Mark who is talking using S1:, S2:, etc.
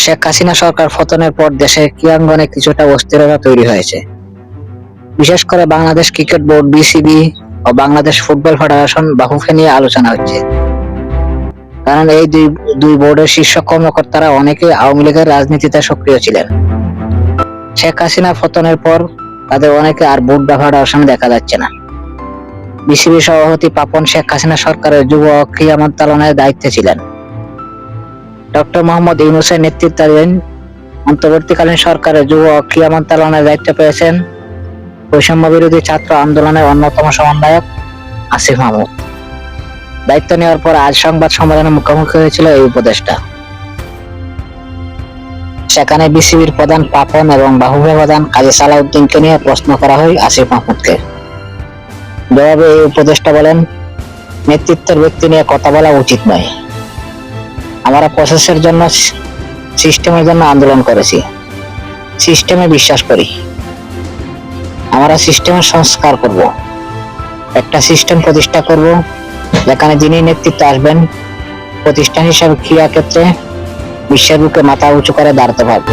S1: শেখ হাসিনা সরকার পতনের পর দেশের ক্রীড়াঙ্গনে কিছুটা অস্থিরতা তৈরি হয়েছে। বিশেষ করে বাংলাদেশ ক্রিকেট বোর্ড বিসিবি ও বাংলাদেশ ফুটবল ফেডারেশন বাফুফে নিয়ে আলোচনা হচ্ছে। কারণ এই দুই বোর্ডের শীর্ষ কর্মকর্তারা অনেকে আওয়ামী লীগের রাজনীতিতে সক্রিয় ছিলেন। শেখ হাসিনা পতনের পর তাদের অনেকে আর বোর্ড বা ফেডারেশনে দেখা যাচ্ছে না। বিসিবি সভাপতি পাপন শেখ হাসিনা সরকারের যুব ও ক্রীড়া মন্ত্রণালয়ের দায়িত্বে ছিলেন। ডক্টর মোহাম্মদ ইউনূসের নেতৃত্বাধীন অন্তর্বর্তীকালীন সরকারের যুব ও ক্রীড়া মন্ত্রণালয়ের দায়িত্ব পেয়েছেন বৈষম্য বিরোধী ছাত্র আন্দোলনের অন্যতম সমন্বয়ক আসিফ মাহমুদ। দায়িত্ব নেওয়ার পর আজ সংবাদ সম্মেলনে মুখোমুখি হয়েছিল এই উপদেষ্টা। সেখানে বিসিবির প্রধান পাপন এবং বাফুফে প্রধান কাজী সালাউদ্দিনকে নিয়ে প্রশ্ন করা হয় আসিফ মাহমুদকে। জবাবে এই উপদেষ্টা বলেন, নেতৃত্বের ব্যক্তি নিয়ে কথা বলা উচিত নয়। আমরা প্রসেসের জন্য, সিস্টেমের জন্য আন্দোলন করেছি, সিস্টেমে বিশ্বাস করি। আমরা সিস্টেমের সংস্কার করব, একটা সিস্টেম প্রতিষ্ঠা করব যেখানে যিনি নেতৃত্বে আসবেন প্রতিষ্ঠান হিসাবে ক্রীড়া ক্ষেত্রে বিশ্বের বুকে মাথা উঁচু করে দাঁড়াতে পারবে।